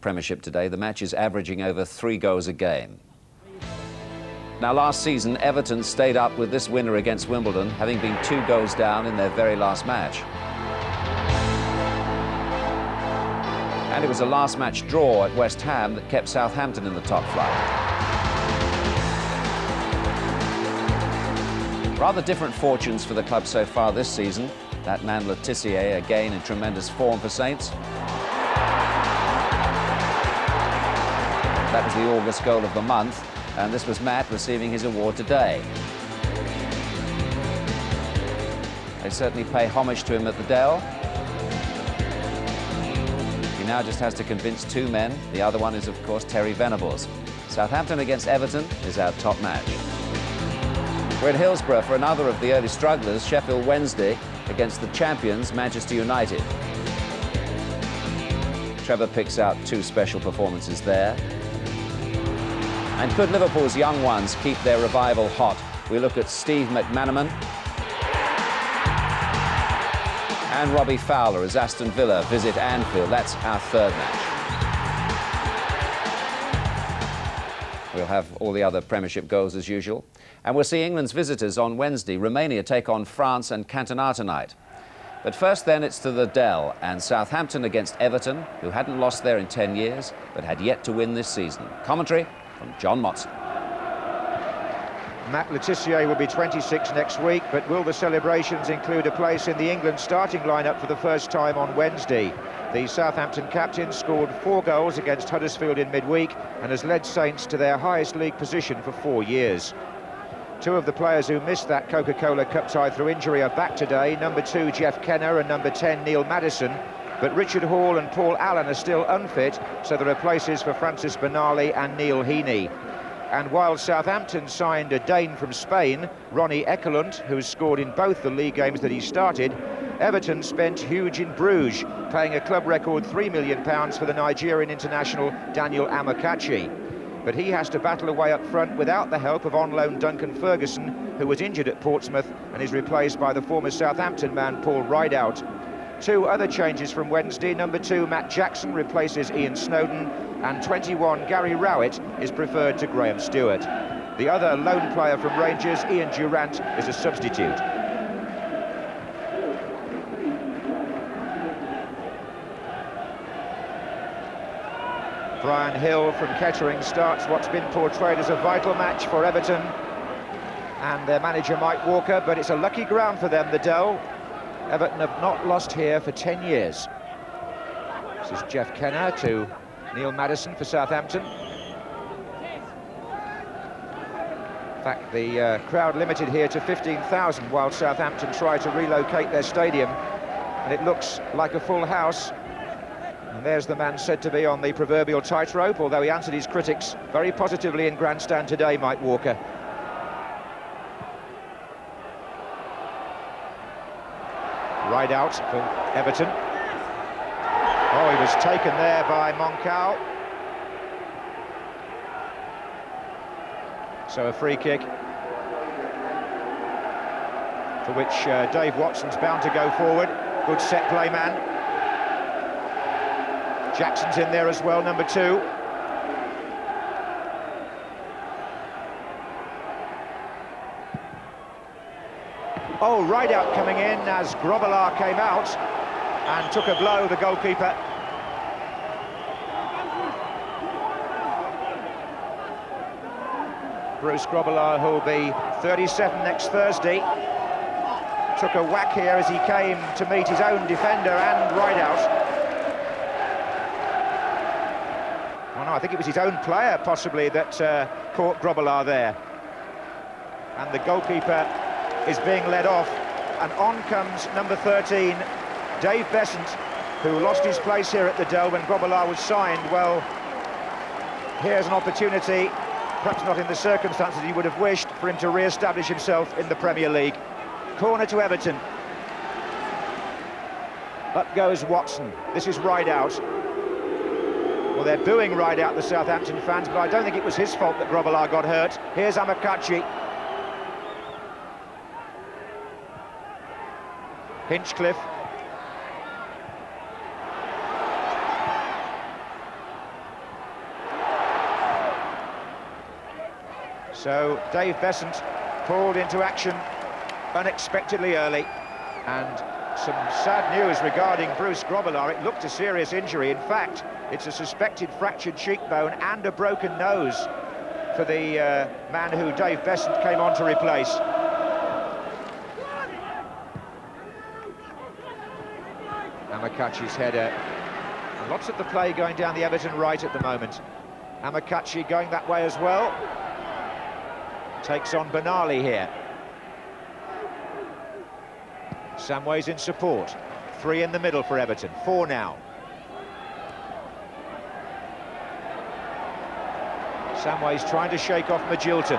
Premiership today. The match is averaging over 3 goals a game. Now, last season, Everton stayed up with this winner against Wimbledon, having been 2 goals down in their very last match. And it was a last-match draw at West Ham that kept Southampton in the top flight. Rather different fortunes for the club so far this season. That man Le Tissier again in tremendous form for Saints. That was the August goal of the month, and this was Matt receiving his award today. They certainly pay homage to him at the Dell. He now just has to convince 2 men. The other one is, of course, Terry Venables. Southampton against Everton is our top match. We're at Hillsborough for another of the early strugglers, Sheffield Wednesday against the champions, Manchester United. Trevor picks out 2 special performances there. And could Liverpool's young ones keep their revival hot? We look at Steve McManaman and Robbie Fowler as Aston Villa visit Anfield. That's our 3rd match. We'll have all the other Premiership goals as usual. And we'll see England's visitors on Wednesday. Romania take on France and Cantona tonight. But first then it's to the Dell and Southampton against Everton, who hadn't lost there in 10 years, but had yet to win this season. Commentary from John Motson. Matt Le Tissier will be 26 next week, but will the celebrations include a place in the England starting lineup for the first time on Wednesday? The Southampton captain scored 4 goals against Huddersfield in midweek and has led Saints to their highest league position for 4 years. 2 of the players who missed that Coca-Cola Cup tie through injury are back today, number 2 Jeff Kenner and number 10 Neil Maddison. But Richard Hall and Paul Allen are still unfit, so there are places for Francis Benali and Neil Heaney. And while Southampton signed a Dane from Spain, Ronnie Ekelund, who's scored in both the league games that he started, Everton spent huge in Bruges, paying a club record £3 million for the Nigerian international Daniel Amokachi. But he has to battle away up front without the help of on-loan Duncan Ferguson, who was injured at Portsmouth and is replaced by the former Southampton man Paul Rideout. 2 other changes from Wednesday. Number 2 Matt Jackson replaces Ian Snowden, and 21 Gary Rowett is preferred to Graham Stewart. The other lone player from Rangers, Ian Durant, is a substitute. Brian Hill from Kettering starts what's been portrayed as a vital match for Everton and their manager Mike Walker, but it's a lucky ground for them, the Dell. Everton have not lost here for 10 years. This is Jeff Kenner to Neil Maddison for Southampton. In fact, the crowd limited here to 15,000 while Southampton try to relocate their stadium, and it looks like a full house. And there's the man said to be on the proverbial tightrope, although he answered his critics very positively in grandstand today, Mike Walker. Rideout for Everton. Oh, he was taken there by Moncao. So a free kick, for which Dave Watson's bound to go forward. Good set play man. Jackson's in there as well, number 2. Oh, Rideout coming in as Grobbelaar came out and took a blow, the goalkeeper. Bruce Grobbelaar, who'll be 37 next Thursday, took a whack here as he came to meet his own defender and Rideout. Well, no, I think it was his own player, possibly, that caught Grobbelaar there. And the goalkeeper is being led off, and on comes number 13, Dave Besant, who lost his place here at the Dell when Grobbelaar was signed. Well, here's an opportunity, perhaps not in the circumstances he would have wished, for him to re-establish himself in the Premier League. Corner to Everton. Up goes Watson. This is Rideout. Well, they're booing Rideout, the Southampton fans, but I don't think it was his fault that Grobbelaar got hurt. Here's Amokachi. Hinchcliffe. So Dave Besant pulled into action unexpectedly early, and some sad news regarding Bruce Grobbelaar. It looked a serious injury. In fact, it's a suspected fractured cheekbone and a broken nose for the man who Dave Besant came on to replace. Amakachi's header. Lots of the play going down the Everton right at the moment. Amakachi going that way as well. Takes on Benali here. Samway's in support. 3 in the middle for Everton. 4 now. Samway's trying to shake off Magilton.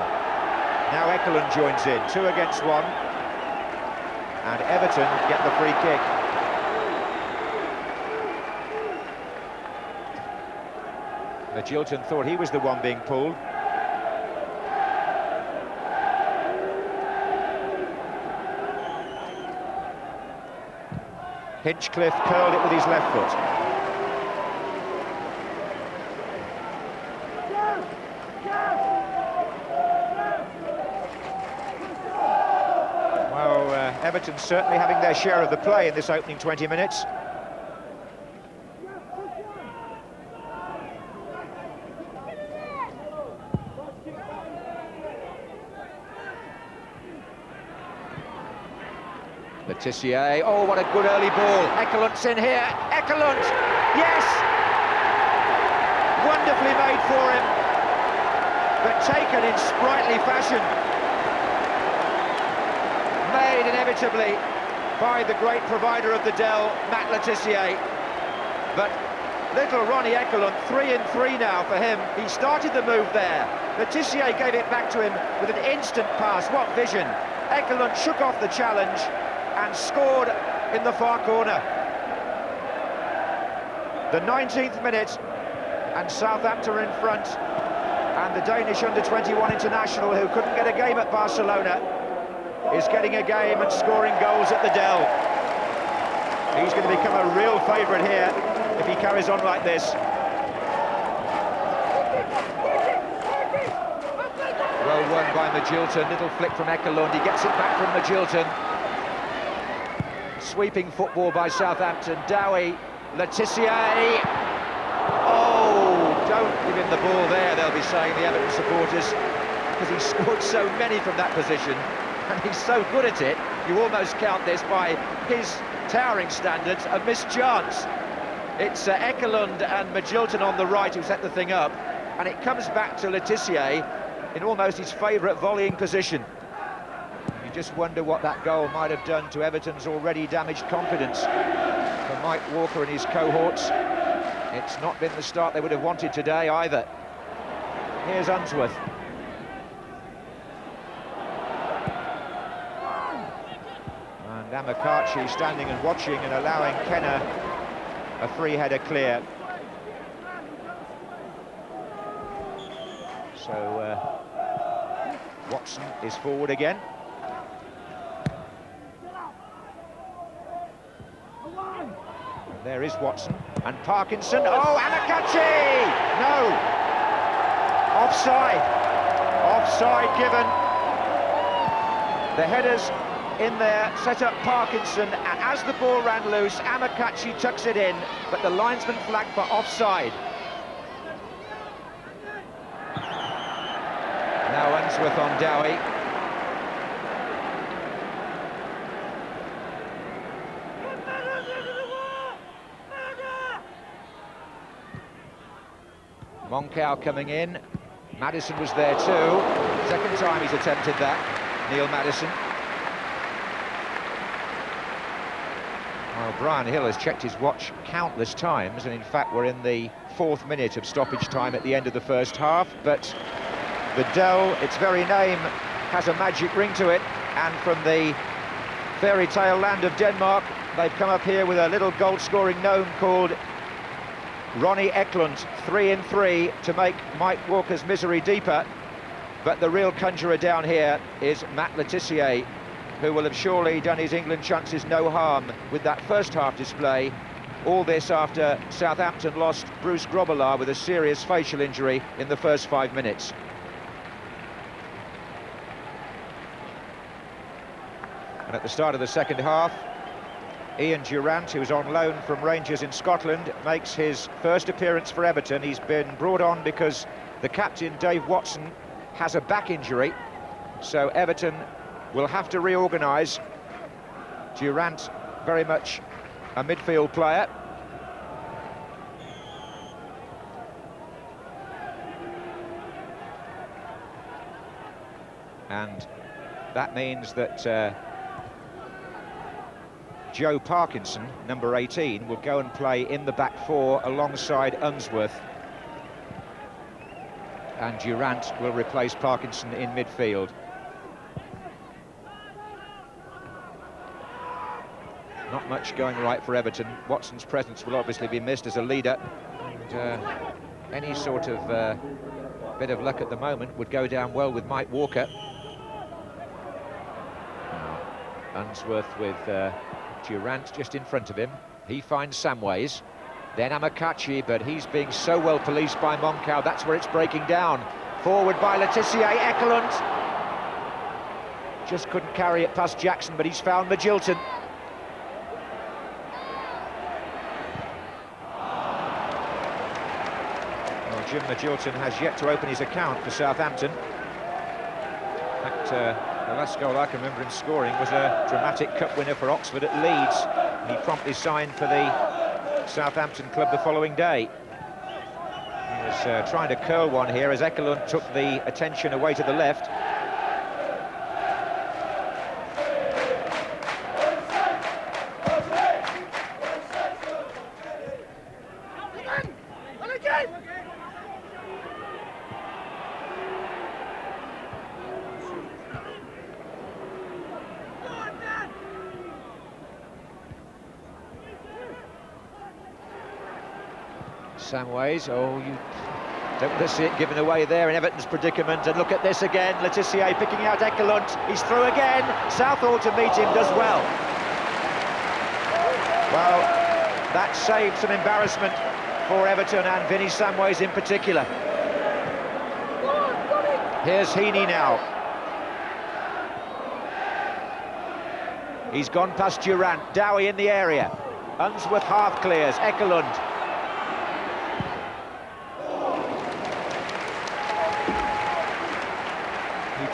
Now Ekelund joins in. 2 against 1. And Everton get the free kick. Magilton thought he was the one being pulled. Hinchcliffe curled it with his left foot. Well, Everton certainly having their share of the play in this opening 20 minutes. Letitia, oh, what a good early ball. Ekelund's in here. Ekelund, yes! Wonderfully made for him, but taken in sprightly fashion. Made inevitably by the great provider of the Dell, Matt Letitia. But little Ronnie Ekelund, 3 in 3 now for him. He started the move there. Letitia gave it back to him with an instant pass. What vision. Ekelund shook off the challenge and scored in the far corner. The 19th minute, and Southampton are in front, and the Danish under-21 international, who couldn't get a game at Barcelona, is getting a game and scoring goals at the Dell. He's going to become a real favourite here if he carries on like this. Well won by Magilton. Little flick from Ekelund. He gets it back from Magilton. Sweeping football by Southampton. Dowie, Letitia. Oh, don't give him the ball there, they'll be saying, the Everton supporters, because he scored so many from that position, and he's so good at it, you almost count this by his towering standards a missed chance. It's Ekelund and Magilton on the right who set the thing up, and it comes back to Letitia in almost his favourite volleying position. You just wonder what that goal might have done to Everton's already damaged confidence. For Mike Walker and his cohorts, it's not been the start they would have wanted today either. Here's Unsworth. And Amakachi standing and watching and allowing Kenner a free header clear. So Watson is forward again. And there is Watson and Parkinson. Oh, Amakachi! No! Offside. Offside given. The headers in there set up Parkinson, and as the ball ran loose, Amakachi tucks it in, but the linesman flagged for offside. Now Unsworth on Dowie. Moncau coming in. Maddison was there too. Second time he's attempted that, Neil Maddison. Well, Brian Hill has checked his watch countless times, and in fact we're in the 4th minute of stoppage time at the end of the first half, but the Dell, its very name, has a magic ring to it, and from the fairy tale land of Denmark, they've come up here with a little goal-scoring gnome called Ronnie Ekelund. 3 in 3 to make Mike Walker's misery deeper, but the real conjurer down here is Matt Letitia, who will have surely done his England chances no harm with that first half display. All this after Southampton lost Bruce Grobbelaar with a serious facial injury in the first 5 minutes. And at the start of the second half, Ian Durrant, who's on loan from Rangers in Scotland, makes his first appearance for Everton. He's been brought on because the captain, Dave Watson, has a back injury, so Everton will have to reorganise. Durrant, very much a midfield player. And that means that Joe Parkinson, number 18, will go and play in the back four alongside Unsworth. And Durrant will replace Parkinson in midfield. Not much going right for Everton. Watson's presence will obviously be missed as a leader. And any sort of bit of luck at the moment would go down well with Mike Walker. Unsworth with Durrant just in front of him. He finds Samways. Then Amakachi, but he's being so well policed by Moncau. That's where it's breaking down. Forward by Letitia Ekelund. Just couldn't carry it past Jackson, but he's found Magilton. Well, Jim Magilton has yet to open his account for Southampton. In fact, the last goal I can remember him scoring was a dramatic cup winner for Oxford at Leeds. And he promptly signed for the Southampton club the following day. He was trying to curl one here as Ekelund took the attention away to the left. Samways, oh, you don't want to see it given away there in Everton's predicament. And look at this again, Letitia picking out Ekelund. He's through again. Southall to meet him does well. Well, that saved some embarrassment for Everton and Vinnie Samways in particular. Here's Heaney now. He's gone past Durrant. Dowie in the area. Unsworth half clears. Ekelund.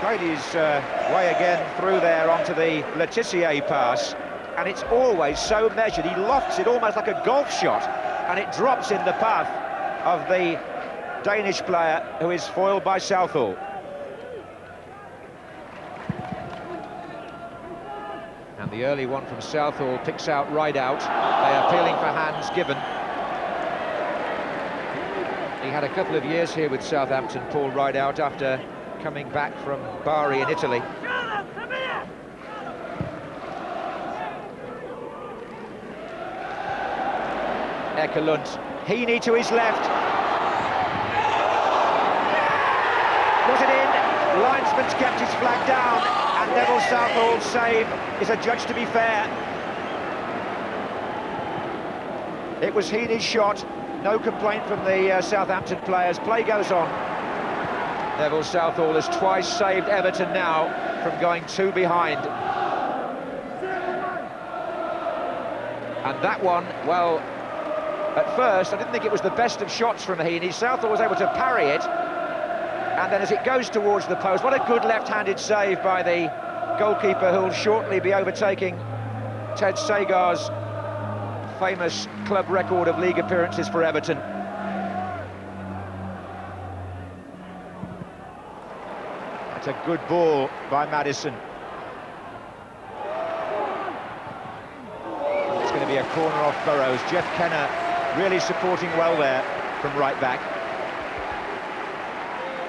Played his way again through there onto the Letitia pass, and it's always so measured. He lofts it almost like a golf shot, and it drops in the path of the Danish player who is foiled by Southall. And the early one from Southall picks out Rideout. They are appealing for hands given. He had a couple of years here with Southampton, Paul Rideout, after coming back from Bari in Italy. Ekelund, Heaney to his left. Was it in? Linesman's kept his flag down, and Neville Southall's save is adjudged to be fair. It was Heaney's shot. No complaint from the Southampton players. Play goes on. Neville Southall has twice saved Everton now from going two behind. And that one, well, at first I didn't think it was the best of shots from Heaney. Southall was able to parry it, and then as it goes towards the post, what a good left-handed save by the goalkeeper, who'll shortly be overtaking Ted Sagar's famous club record of league appearances for Everton. It's a good ball by Maddison. It's going to be a corner off Burrows. Jeff Kenner really supporting well there from right back.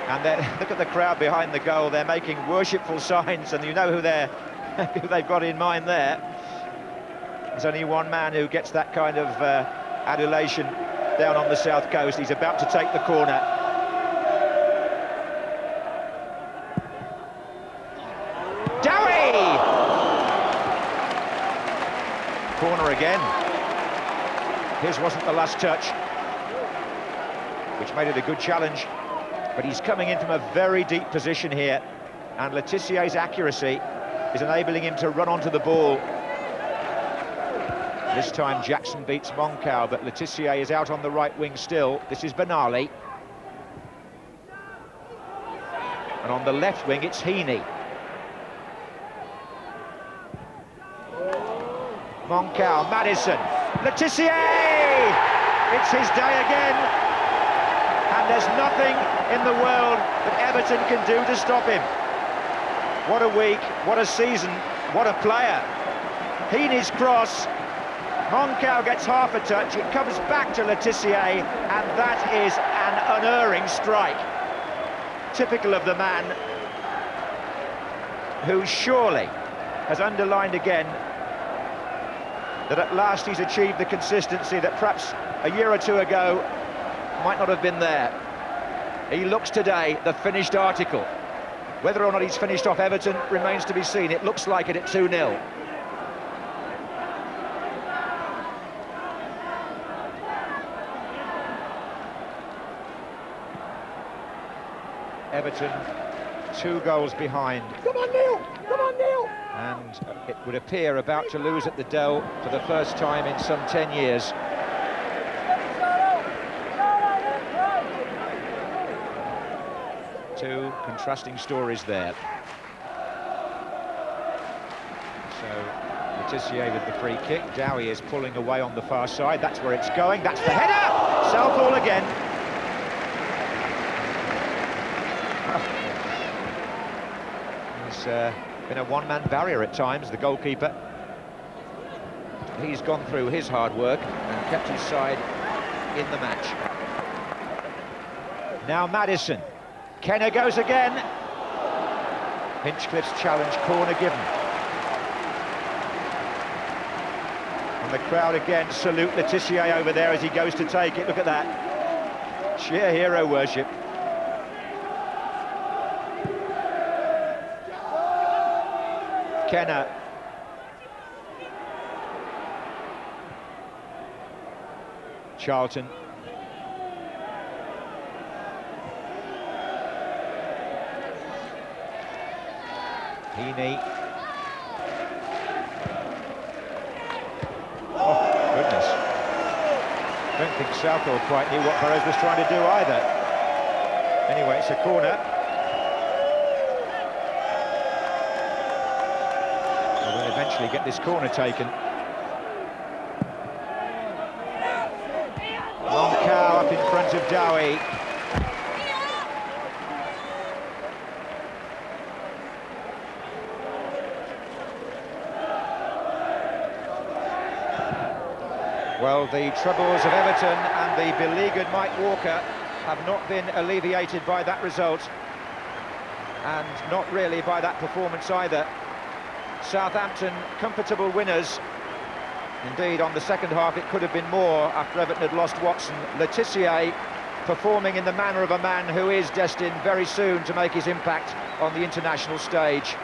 And then look at the crowd behind the goal. They're making worshipful signs, and you know who they've got in mind there. There's only one man who gets that kind of adulation down on the south coast. He's about to take the corner. Corner again. His wasn't the last touch, which made it a good challenge, but he's coming in from a very deep position here, and Letitia's accuracy is enabling him to run onto the ball. This time Jackson beats Moncau, but Letitia is out on the right wing still. This is Benali. And on the left wing, it's Heaney. Moncau, Madison, Letitia! It's his day again. And there's nothing in the world that Everton can do to stop him. What a week, what a season, what a player. Heaney's cross. Moncau gets half a touch, it comes back to Letitia, and that is an unerring strike. Typical of the man who surely has underlined again that at last he's achieved the consistency that perhaps a year or two ago might not have been there. He looks today the finished article. Whether or not he's finished off Everton remains to be seen. It looks like it at 2-0. Everton 2 goals behind. Come on, Neil! Come on, Neil! And it would appear about to lose at the Dell for the first time in some 10 years. Two contrasting stories there. So Letitia with the free kick. Dowie is pulling away on the far side. That's where it's going. That's the header! Southall again. He's been a one-man barrier at times, the goalkeeper. He's gone through his hard work and kept his side in the match. Now Madison. Kenner goes again. Hinchcliffe's challenge, corner given. And the crowd again salute Letitia over there as he goes to take it. Look at that. Sheer hero worship. Kenner. Charlton. Heaney. Oh, goodness. Don't think Southall quite knew what Burrows was trying to do either. Anyway, it's a corner. We'll eventually get this corner taken. Moncau up in front of Dowie. Well, the troubles of Everton and the beleaguered Mike Walker have not been alleviated by that result, and not really by that performance either. Southampton comfortable winners. Indeed, on the second half it could have been more after Everton had lost Watson. Letitia performing in the manner of a man who is destined very soon to make his impact on the international stage.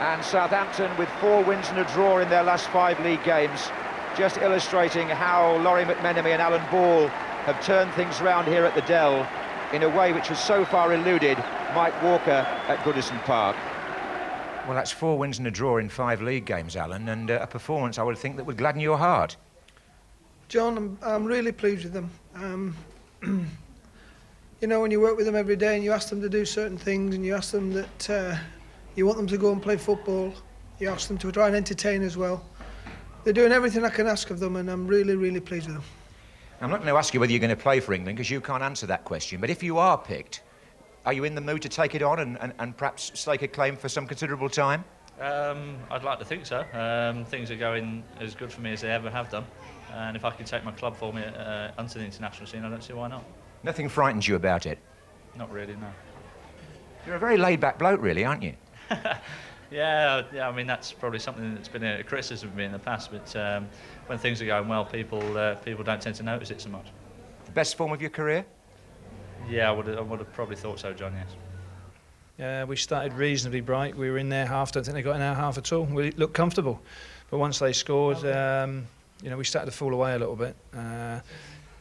And Southampton with 4 wins and a draw in their last 5 league games, just illustrating how Laurie McMenemy and Alan Ball have turned things round here at the Dell in a way which has so far eluded Mike Walker at Goodison Park. Well, that's 4 wins and a draw in 5 league games, Alan, and a performance I would think that would gladden your heart. John, I'm really pleased with them. You know, when you work with them every day and you ask them to do certain things and you ask them that you want them to go and play football, you ask them to try and entertain as well. They're doing everything I can ask of them, and I'm really, really pleased with them. I'm not going to ask you whether you're going to play for England, because you can't answer that question, but if you are picked, are you in the mood to take it on and perhaps stake a claim for some considerable time? I'd like to think so. Things are going as good for me as they ever have done, and if I can take my club for me onto the international scene, I don't see why not. Nothing frightens you about it? Not really, no. You're a very laid-back bloke, really, aren't you? Yeah, I mean, that's probably something that's been a criticism of me in the past, but when things are going well, people don't tend to notice it so much. The best form of your career? Yeah, I would have probably thought so, John, yes. Yeah, we started reasonably bright. We were in their half. Don't think they got in our half at all. We looked comfortable, but once they scored, you know, we started to fall away a little bit.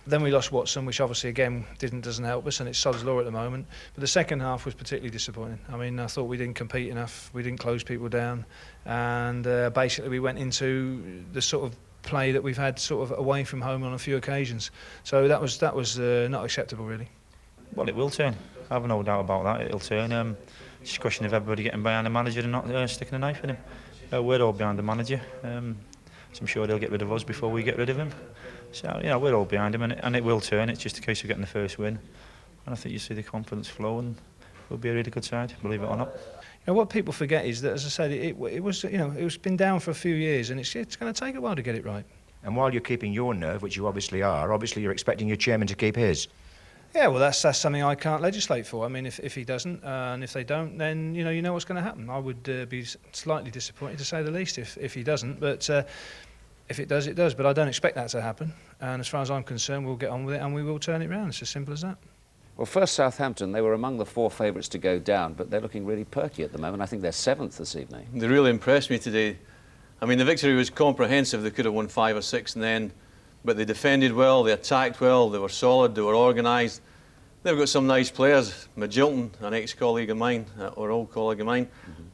Then we lost Watson, which obviously again doesn't help us, and it's sod's law at the moment. But the second half was particularly disappointing. I mean, I thought we didn't compete enough, we didn't close people down, and basically we went into the sort of play that we've had sort of away from home on a few occasions. So that was not acceptable, really. Well, it will turn. I have no doubt about that. It'll turn. It's just a question of everybody getting behind the manager and not sticking a knife in him. We're all behind the manager. So I'm sure they'll get rid of us before we get rid of him. So, we're all behind him, and it will turn. It's just a case of getting the first win. And I think you see the confidence flow, and we'll be a really good side, believe it or not. What people forget is that, as I said, it was been down for a few years, and it's going to take a while to get it right. And while you're keeping your nerve, which you obviously are, obviously you're expecting your chairman to keep his. Yeah, well, that's something I can't legislate for. I mean, if he doesn't, and if they don't, then you know what's going to happen. I would be slightly disappointed, to say the least, if he doesn't. But if it does, it does. But I don't expect that to happen. And as far as I'm concerned, we'll get on with it and we will turn it round. It's as simple as that. Well, first Southampton, they were among the 4 favourites to go down, but they're looking really perky at the moment. I think they're 7th this evening. They really impressed me today. I mean, the victory was comprehensive. They could have won 5 or 6 in the end, but they defended well, they attacked well, they were solid, they were organised. They've got some nice players. Magilton, an ex-colleague of mine, or old colleague of mine,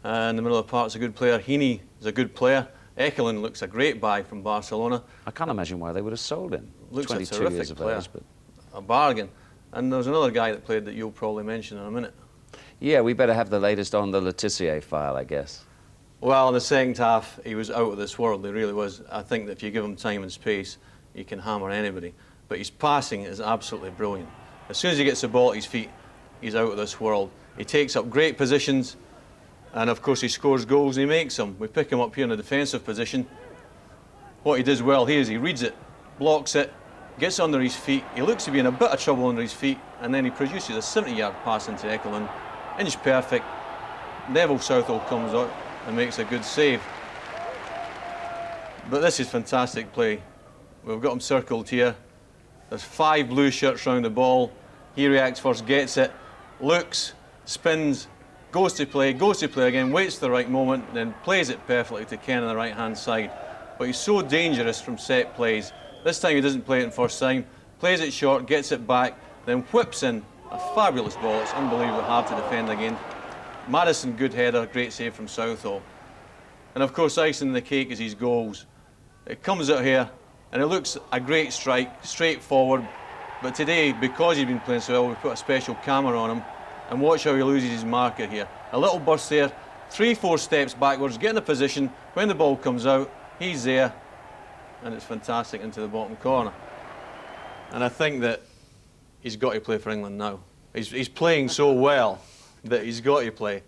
in the middle of the park's a good player. Heaney is a good player. Ekelund looks a great buy from Barcelona. I can't imagine why they would have sold him. Looks a 22 terrific years of player. age, but A bargain. And there's another guy that played that you'll probably mention in a minute. yeah, we better have the latest on the Letitia file, I guess. Well, in the second half, he was out of this world. He really was. I think that if you give him time and space, he can hammer anybody. But his passing is absolutely brilliant. As soon as he gets the ball at his feet, he's out of this world. He takes up great positions, and of course he scores goals and he makes them. We pick him up here in a defensive position. What he does well here is he reads it, blocks it, gets under his feet. He looks to be in a bit of trouble under his feet, and then he produces a 70-yard pass into Ekelund. Inch perfect. Neville Southall comes out and makes a good save. But this is fantastic play. We've got him circled here. There's 5 blue shirts round the ball. He reacts first, gets it, looks, spins, goes to play again, waits the right moment, then plays it perfectly to Ken on the right-hand side. But he's so dangerous from set plays. This time he doesn't play it in first time, plays it short, gets it back, then whips in a fabulous ball. It's unbelievably hard to defend again. Madison, good header, great save from Southall. And of course, icing the cake is his goals. It comes out here, and it looks a great strike, straightforward. But today, because he's been playing so well, we put a special camera on him, and watch how he loses his marker here. A little burst there, 3-4 steps backwards, get in a position. When the ball comes out, he's there, and it's fantastic into the bottom corner. And I think that he's got to play for England now. He's playing so well that he's got to play.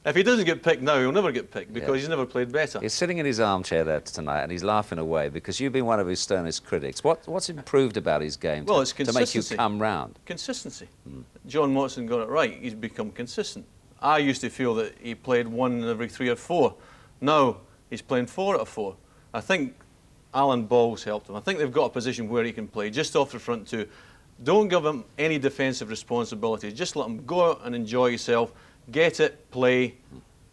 If he doesn't get picked now, he'll never get picked because he's never played better. He's sitting in his armchair there tonight and he's laughing away because you've been one of his sternest critics. What's improved about his game Well, it's to make you come round? Consistency. John Watson got it right. He's become consistent. I used to feel that he played 1 in every 3 or 4. Now he's playing 4 out of 4. I think Alan Ball's helped him. I think they've got a position where he can play just off the front 2. Don't give him any defensive responsibility. Just let him go out and enjoy himself, get it, play,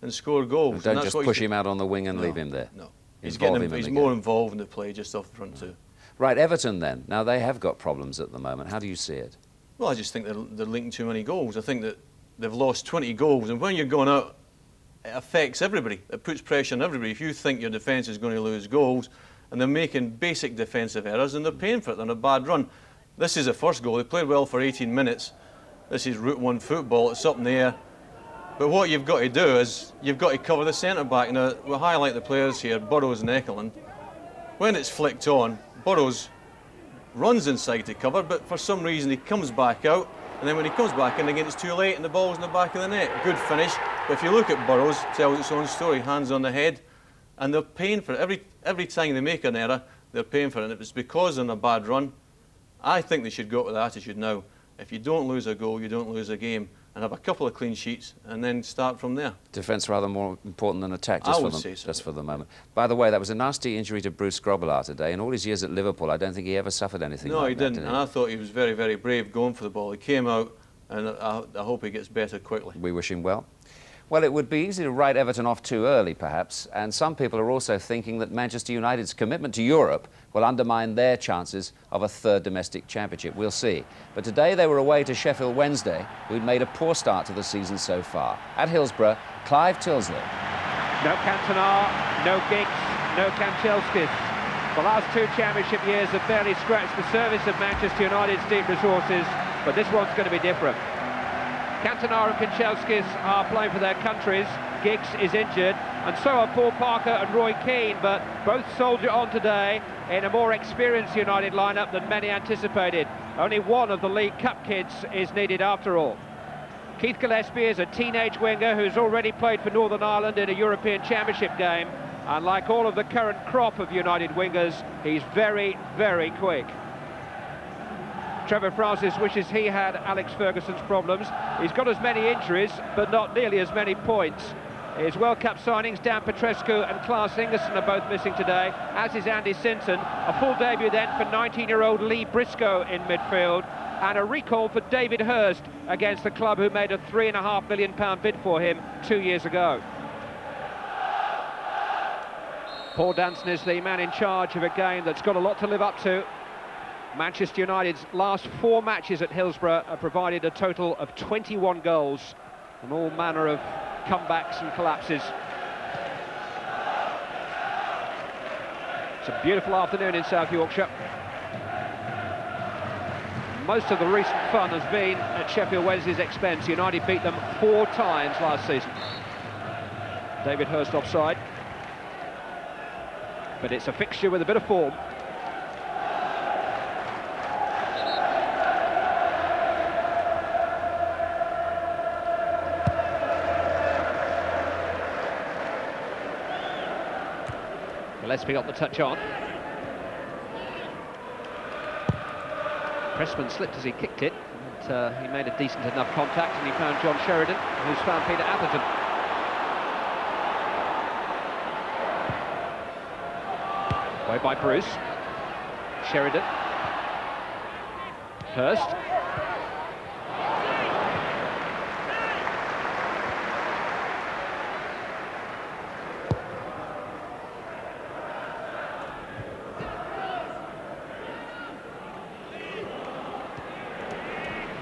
and score goals. And don't just push him out on the wing and leave him there. No. He's more involved in the play just off the front 2. Right, Everton then. Now, they have got problems at the moment. How do you see it? Well, I just think they're linking too many goals. I think that they've lost 20 goals, and when you're going out, it affects everybody. It puts pressure on everybody. If you think your defence is going to lose goals, and they're making basic defensive errors, and they're paying for it. They're on a bad run. This is the first goal. They played well for 18 minutes. This is Route 1 football. It's up in the air. But what you've got to do is you've got to cover the centre-back. Now, we'll highlight the players here, Burrows and Ekelund. When it's flicked on, Burrows runs inside to cover, but for some reason he comes back out, and then when he comes back in again, it's too late and the ball's in the back of the net. Good finish. But if you look at Burrows, it tells its own story, hands on the head, and they're paying for it. Every time they make an error, they're paying for it. And if it's because they're in a bad run, I think they should go with the attitude now. If you don't lose a goal, you don't lose a game, and have a couple of clean sheets and then start from there. Defence rather more important than attack, just for the moment. By the way, that was a nasty injury to Bruce Grobbelaar today. In all his years at Liverpool, I don't think he ever suffered anything like that. No, he didn't, did he? and I thought he was very, very brave going for the ball. He came out, and I hope he gets better quickly. We wish him well. Well, it would be easy to write Everton off too early, perhaps, and some people are also thinking that Manchester United's commitment to Europe will undermine their chances of a third domestic championship. We'll see. But today they were away to Sheffield Wednesday, who'd made a poor start to the season so far. At Hillsborough, Clive Tilsley. No Cantona, no Giggs, no Kanchelskis. The last two championship years have barely scratched the surface of Manchester United's deep resources, but this one's going to be different. Cantona and Kanchelskis are playing for their countries. Giggs is injured, and so are Paul Parker and Roy Keane, but both soldier on today in a more experienced United lineup than many anticipated. Only one of the League Cup kids is needed after all. Keith Gillespie is a teenage winger who's already played for Northern Ireland in a European Championship game, and like all of the current crop of United wingers, he's very, very quick. Trevor Francis wishes he had Alex Ferguson's problems. He's got as many injuries, but not nearly as many points. His World Cup signings, Dan Petrescu and Klaas Ingerson, are both missing today, as is Andy Sinton. A full debut then for 19-year-old Lee Briscoe in midfield, and a recall for David Hurst against the club who made a £3.5 million bid for him 2 years ago. Paul Danson is the man in charge of a game that's got a lot to live up to. Manchester United's last 4 matches at Hillsborough have provided a total of 21 goals and all manner of comebacks and collapses. It's a beautiful afternoon in South Yorkshire. Most of the recent fun has been at Sheffield Wednesday's expense. United beat them 4 times last season. David Hurst offside. But it's a fixture with a bit of form. Gillespie got the touch on. Pressman slipped as he kicked it, and he made a decent enough contact, and he found John Sheridan, who's found Peter Atherton. Away by Bruce. Sheridan. Hurst.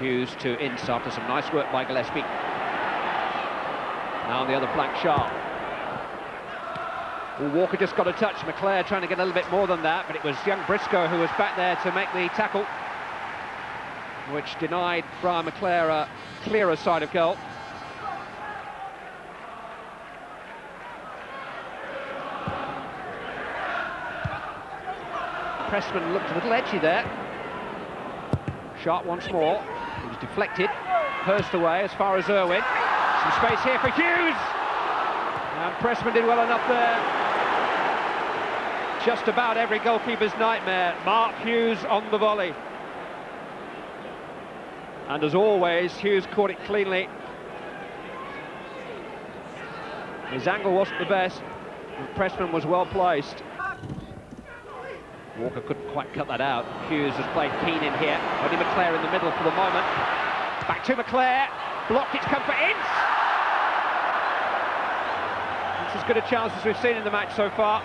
Hughes to Ince after some nice work by Gillespie. Now on the other flank, Sharp. Walker just got a touch. McClare trying to get a little bit more than that, but it was young Briscoe who was back there to make the tackle, which denied Brian McClare a clearer side of goal. Pressman looked a little edgy there. Sharp once more. He was deflected. Hurst away as far as Irwin. Some space here for Hughes. And Pressman did well enough there. Just about every goalkeeper's nightmare. Mark Hughes on the volley. And as always, Hughes caught it cleanly. His angle wasn't the best, but Pressman was well placed. Walker couldn't quite cut that out. Hughes has played Keane in here. Only McClare in the middle for the moment. Back to McClare. Blocked, it's come for Ince. It's as good a chance as we've seen in the match so far.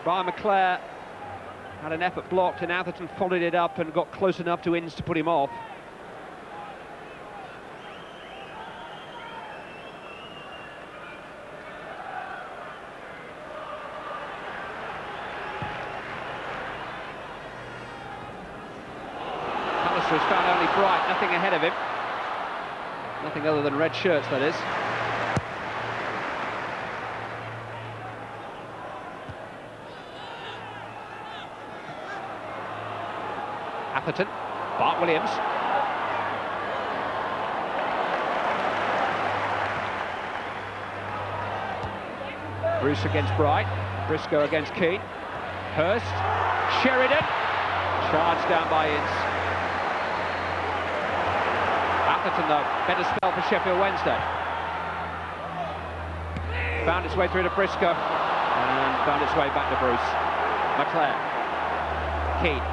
Brian McClare had an effort blocked, and Atherton followed it up and got close enough to Ince to put him off. Has found only Bright, nothing ahead of him. Nothing other than red shirts, that is. Atherton, Bart Williams. Bruce against Bright, Briscoe against Keane. Hurst, Sheridan, charged down by Ince. Atherton, though, better spell for Sheffield Wednesday. Found its way through to Briscoe and found its way back to Bruce. McClare. Keane.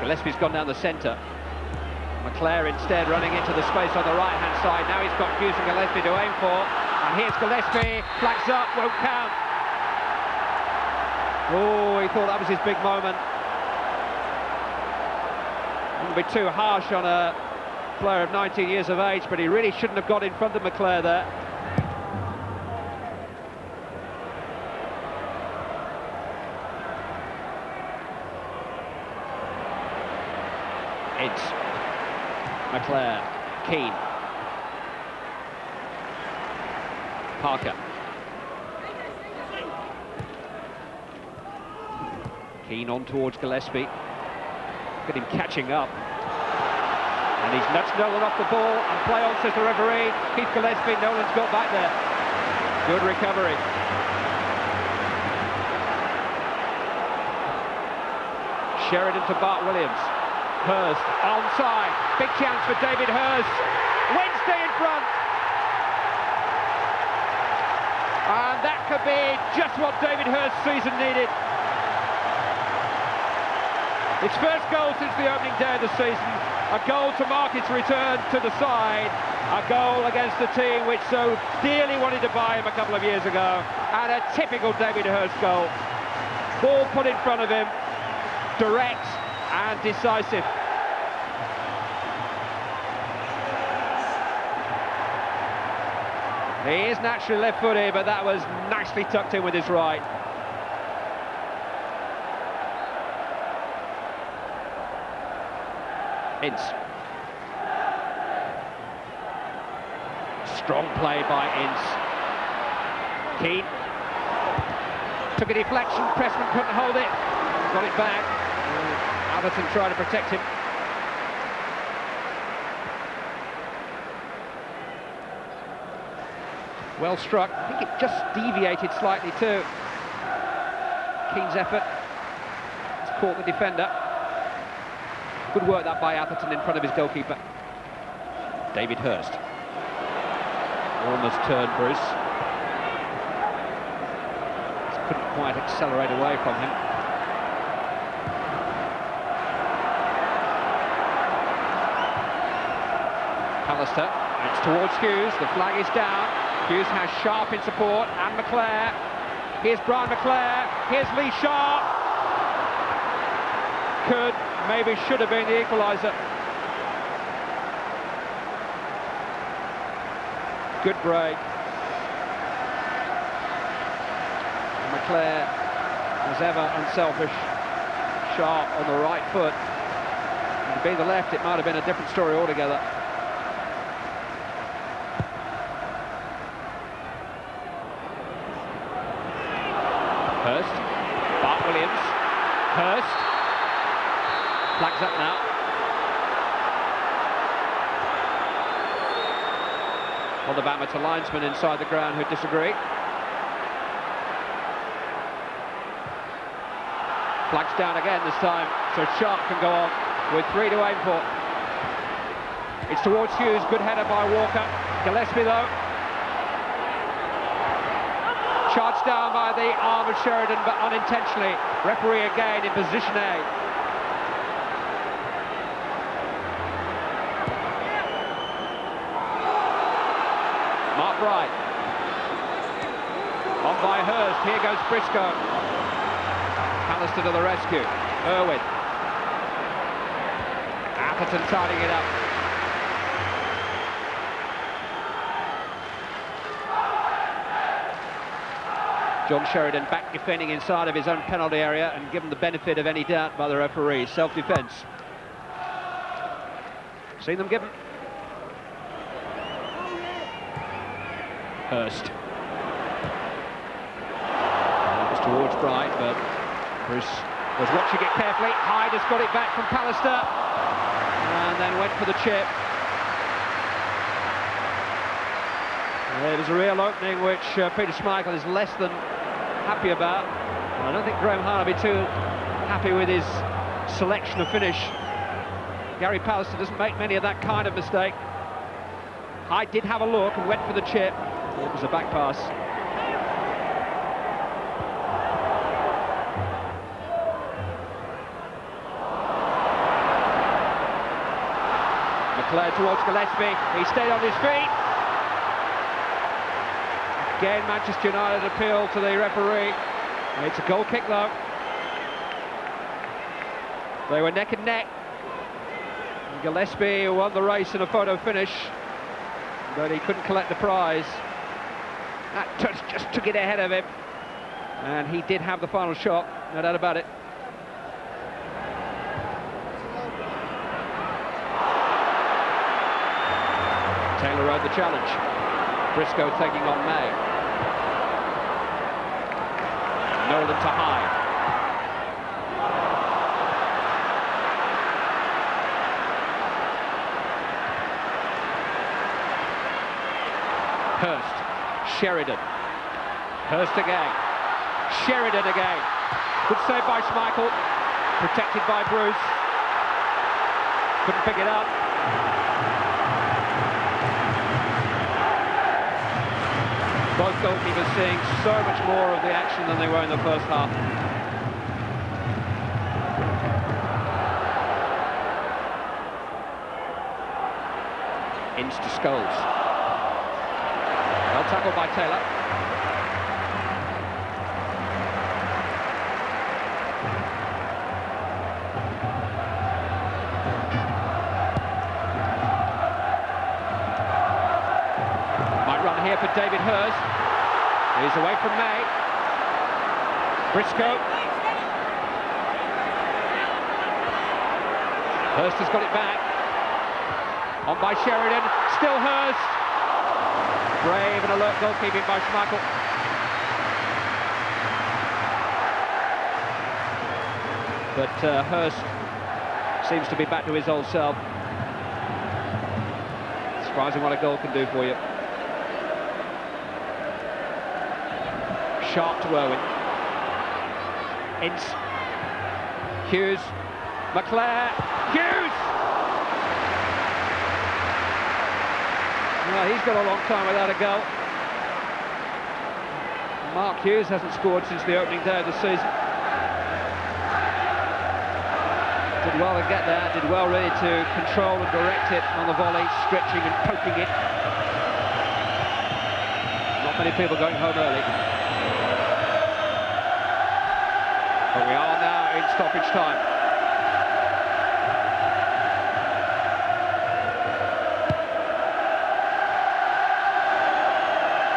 Gillespie's gone down the centre. McClare instead running into the space on the right-hand side. Now he's got Hughes and Gillespie to aim for. And here's Gillespie, flags up, won't count. Oh, he thought that was his big moment. Wouldn't be too harsh on a player of 19 years of age, but he really shouldn't have got in front of McClare there. It's McClare, Keane, Parker. Keane on towards Gillespie. Look at him catching up. And he's nudged Nolan off the ball, and play on, says the referee. Keith Gillespie, Nolan's got back there. Good recovery. Sheridan to Bart Williams. Hurst, onside. Big chance for David Hurst. Wednesday in front. And that could be just what David Hurst's season needed. His first goal since the opening day of the season, a goal to mark its return to the side, a goal against a team which so dearly wanted to buy him a couple of years ago, and a typical David Hurst goal. Ball put in front of him, direct and decisive. He is naturally left-footed, but that was nicely tucked in with his right. Ince. Strong play by Ince. Keane. Took a deflection, Pressman couldn't hold it. Got it back. Everton tried to protect him. Well struck. I think it just deviated slightly too. Keane's effort has caught the defender. Good work that by Atherton in front of his goalkeeper. David Hurst. Almost turned Bruce. Just couldn't quite accelerate away from him. Pallister. It's towards Hughes. The flag is down. Hughes has Sharp in support and McClare. Here's Brian McClare. Here's Lee Sharp. Could, maybe should have been the equaliser. Good break. And McClare, as ever, unselfish. Sharp on the right foot. If it had been the left, it might have been a different story altogether. Hurst, Bart Williams, Hurst, flags up now. On the batter to linesmen inside the ground who disagree. Flags down again this time, so Sharp can go on with 3 to aim for. It's towards Hughes, good header by Walker. Gillespie though. Charged down by the arm of Sheridan, but unintentionally. Referee again in position A. Mark Wright. On by Hurst. Here goes Briscoe. Pallister to the rescue. Irwin. Atherton tidying it up. John Sheridan back defending inside of his own penalty area and given the benefit of any doubt by the referee. Self-defence. Seen them given. Hurst. It was towards Bright, but Bruce was watching it carefully. Hyde has got it back from Pallister and then went for the chip. It was a real opening which Peter Schmeichel is less than happy about. I don't think Graham Hahn will be too happy with his selection of finish. Gary Pallister doesn't make many of that kind of mistake. Hyde did have a look and went for the chip. It was a back pass. McLeod towards Gillespie. He stayed on his feet. Again, Manchester United appeal to the referee. It's a goal kick though. They were neck and neck. And Gillespie won the race in a photo finish, but he couldn't collect the prize. That touch just took it ahead of him, and he did have the final shot, no doubt about it. Taylor rode the challenge. Briscoe taking on May. Nolan to Hyde. Hurst. Sheridan. Hurst again. Sheridan again. Good save by Schmeichel. Protected by Bruce. Couldn't pick it up. Both goalkeepers seeing so much more of the action than they were in the first half. Ince to Scholes. Well tackled by Taylor. Might run here for David Hurst. He's away from May. Briscoe. Hurst has got it back. On by Sheridan. Still Hurst. Brave and alert goalkeeping by Schmeichel. But Hurst seems to be back to his old self. Surprising what a goal can do for you. Sharp to Irwin. Ince. Hughes. McClare. Hughes! Well, he's got a long time without a goal. Mark Hughes hasn't scored since the opening day of the season. Did well to get there, did well really to control and direct it on the volley, stretching and poking it. Not many people going home early. But we are now in stoppage time.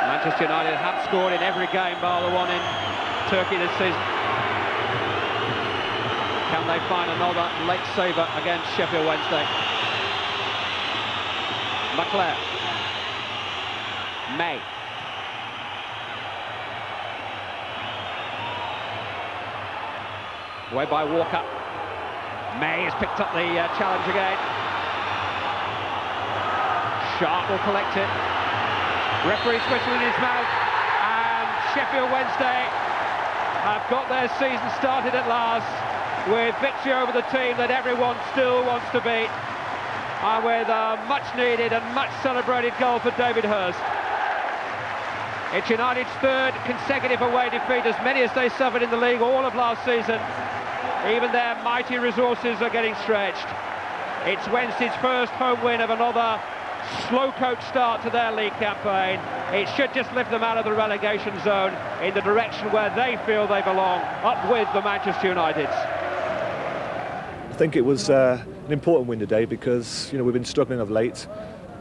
Manchester United have scored in every game bar the one in Turkey this season. Can they find another late saver against Sheffield Wednesday? McClare. May. Away by Walker. May has picked up the challenge again. Sharp will collect it. Referee's whistle in his mouth, and Sheffield Wednesday have got their season started at last with victory over the team that everyone still wants to beat, and with a much needed and much celebrated goal for David Hurst. It's United's third consecutive away defeat, as many as they suffered in the league all of last season. Even their mighty resources are getting stretched. It's Wednesday's first home win of another slow coach start to their league campaign. It should just lift them out of the relegation zone in the direction where they feel they belong, up with the Manchester Uniteds. I think it was an important win today because, we've been struggling of late.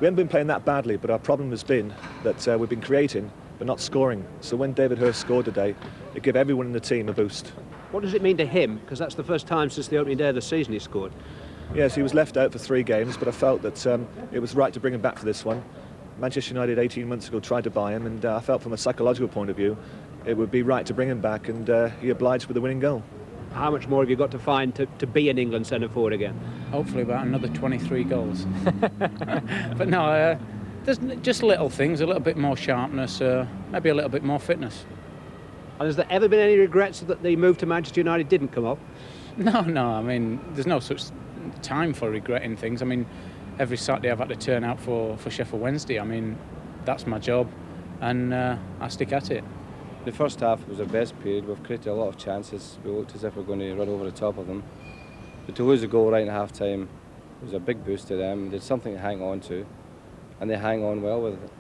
We haven't been playing that badly, but our problem has been that we've been creating but not scoring. So when David Hurst scored today, it gave everyone in the team a boost. What does it mean to him? Because that's the first time since the opening day of the season he scored. Yes, he was left out for 3 games, but I felt that it was right to bring him back for this one. Manchester United 18 months ago tried to buy him, and I felt from a psychological point of view it would be right to bring him back, and he obliged with the winning goal. How much more have you got to find to be an England centre-forward again? Hopefully about another 23 goals. But no, there's just little things, a little bit more sharpness, maybe a little bit more fitness. And has there ever been any regrets that the move to Manchester United didn't come off? No, I mean, there's no such time for regretting things. I mean, every Saturday I've had to turn out for Sheffield Wednesday. I mean, that's my job, and I stick at it. The first half was our best period. We've created a lot of chances. We looked as if we were going to run over the top of them. But to lose a goal right in half-time, It was a big boost to them. There's something to hang on to, and they hang on well with it.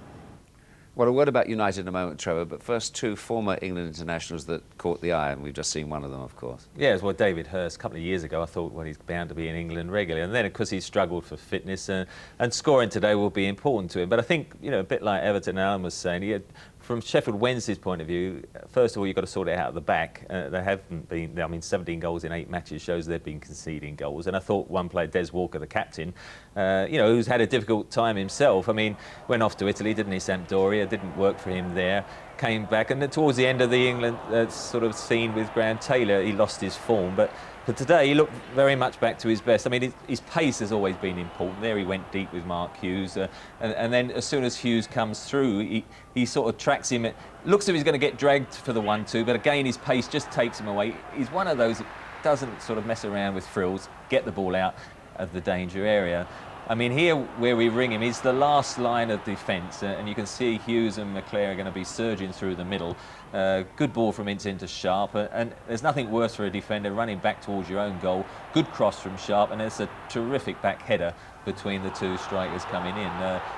Well, a word about United in a moment, Trevor, but first, two former England internationals that caught the eye, and we've just seen one of them, of course. Yeah, well, David Hurst, a couple of years ago, I thought, well, he's bound to be in England regularly. And then, of course, he struggled for fitness, and scoring today will be important to him. But I think, you know, a bit like Everton, Alan was saying, from Sheffield Wednesday's point of view, first of all, you've got to sort it out at the back. They haven't been, I mean, 17 goals in 8 matches shows they've been conceding goals. And I thought one player, Des Walker, the captain, you know, who's had a difficult time himself. I mean, went off to Italy, didn't he, Sampdoria, didn't work for him there, came back, and then towards the end of the England sort of scene with Graham Taylor, he lost his form. But today, he looked very much back to his best. I mean, his pace has always been important. There he went deep with Mark Hughes. And then as soon as Hughes comes through, he sort of tracks him. It looks as if he's going to get dragged for the 1-2, but again, his pace just takes him away. He's one of those that doesn't sort of mess around with frills, get the ball out of the danger area. I mean, here where we ring him, he's the last line of defence, and you can see Hughes and McClare are going to be surging through the middle. Good ball from Ince into Sharp, and there's nothing worse for a defender running back towards your own goal. Good cross from Sharp, and there's a terrific back header between the two strikers coming in.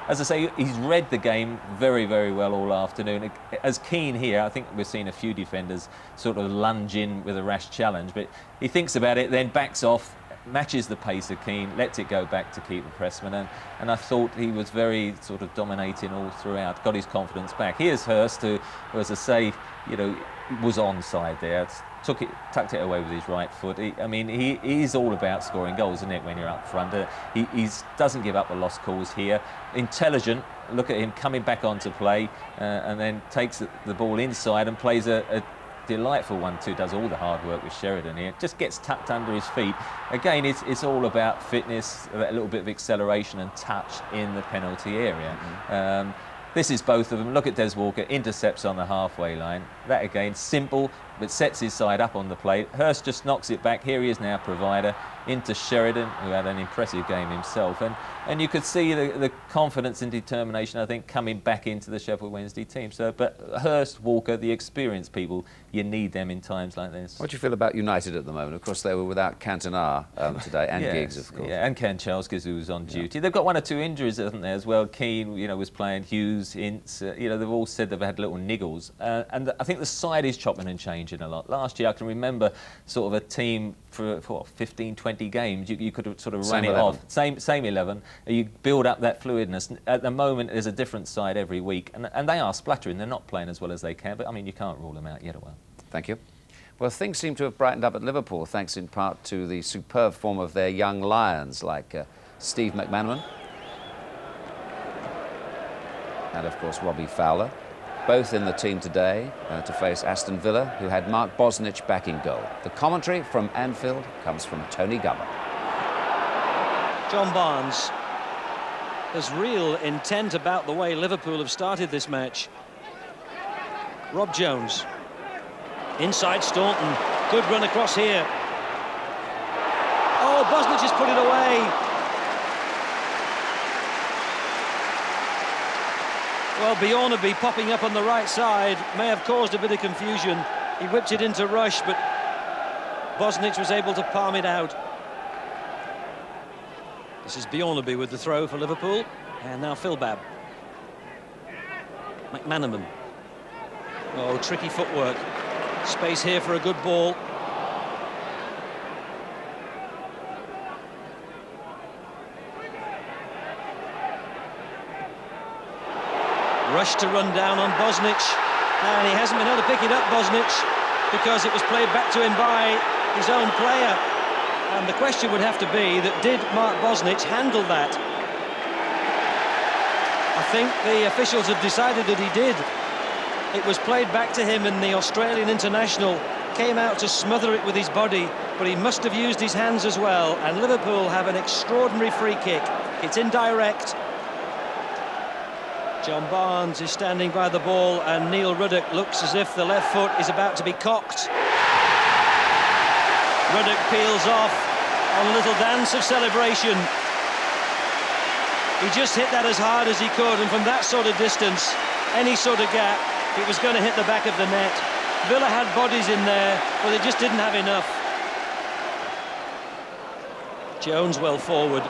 As I say, he's read the game very, very well all afternoon. As Keane here, I think we've seen a few defenders sort of lunge in with a rash challenge, but he thinks about it, then backs off, matches the pace of Keane, lets it go back to keeper Pressman, and I thought he was very sort of dominating all throughout, got his confidence back. Here's Hurst, who, as I say, you know, was onside there, tucked it away with his right foot. He's all about scoring goals, isn't it, when you're up front? He doesn't give up the lost cause here. Intelligent, look at him coming back onto play, and then takes the ball inside and plays a delightful 1-2, does all the hard work with Sheridan here, just gets tucked under his feet. Again, it's all about fitness, a little bit of acceleration and touch in the penalty area. This is both of them. Look at Des Walker, intercepts on the halfway line. That again, simple, but sets his side up on the plate. Hurst just knocks it back. Here he is now, provider, into Sheridan, who had an impressive game himself. And you could see the confidence and determination, I think, coming back into the Sheffield Wednesday team. But Hurst, Walker, the experienced people, you need them in times like this. What do you feel about United at the moment? Of course, they were without Cantona today, and yes, Giggs, of course. Yeah, and Ken Chelskis, who was on duty. They've got 1 or 2 injuries, haven't they, as well? Keane, you know, was playing, Hughes, Ince, you know, they've all said they've had little niggles. And I think the side is chopping and changing a lot. Last year, I can remember sort of a team for 15, 20 games, you could have sort of run it off. Same 11. You build up that fluidness. At the moment, there's a different side every week. And they are spluttering. They're not playing as well as they can. But, I mean, you can't rule them out yet awhile. Thank you. Well, things seem to have brightened up at Liverpool, thanks in part to the superb form of their young lions, like Steve McManaman and, of course, Robbie Fowler, both in the team today to face Aston Villa, who had Mark Bosnich back in goal. The commentary from Anfield comes from Tony Gubber. John Barnes has real intent about the way Liverpool have started this match. Rob Jones. Inside Staunton. Good run across here. Oh, Bosnich has put it away. Well, Bjornaby popping up on the right side may have caused a bit of confusion. He whipped it into Rush, but Bosnich was able to palm it out. This is Bjornaby with the throw for Liverpool. And now Philbab. McManaman. Oh, tricky footwork. Space here for a good ball. Rush to run down on Bosnich, and he hasn't been able to pick it up, Bosnich, because it was played back to him by his own player. And the question would have to be that did Mark Bosnich handle that? I think the officials have decided that he did. It was played back to him, and the Australian international came out to smother it with his body, but he must have used his hands as well. And Liverpool have an extraordinary free kick. It's indirect. John Barnes is standing by the ball, and Neil Ruddock looks as if the left foot is about to be cocked. Ruddock peels off on a little dance of celebration. He just hit that as hard as he could, and from that sort of distance, any sort of gap, it was going to hit the back of the net. Villa had bodies in there, but they just didn't have enough. Jones well forward.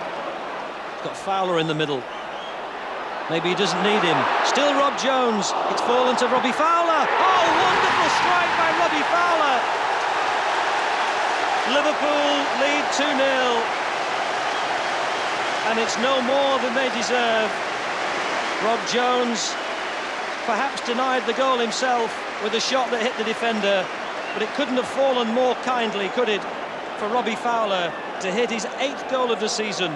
He's got Fowler in the middle. Maybe he doesn't need him. Still Rob Jones. It's fallen to Robbie Fowler. Oh, wonderful strike by Robbie Fowler. Liverpool lead 2-0. And it's no more than they deserve. Rob Jones perhaps denied the goal himself with a shot that hit the defender, but it couldn't have fallen more kindly, could it, for Robbie Fowler to hit his 8th goal of the season.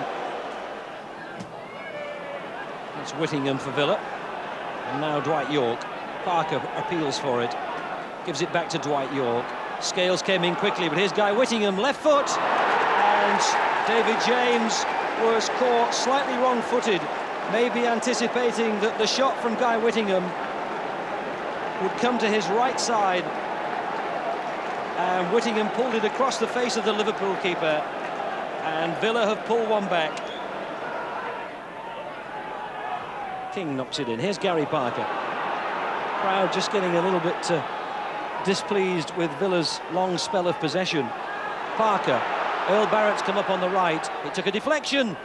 That's Whittingham for Villa. And now Dwight York. Parker appeals for it. Gives it back to Dwight York. Scales came in quickly, but here's Guy Whittingham, left foot. And David James was caught slightly wrong-footed, maybe anticipating that the shot from Guy Whittingham would come to his right side. And Whittingham pulled it across the face of the Liverpool keeper. And Villa have pulled one back. King knocks it in. Here's Gary Parker. Crowd just getting a little bit displeased with Villa's long spell of possession. Parker. Earl Barrett's come up on the right. It took a deflection.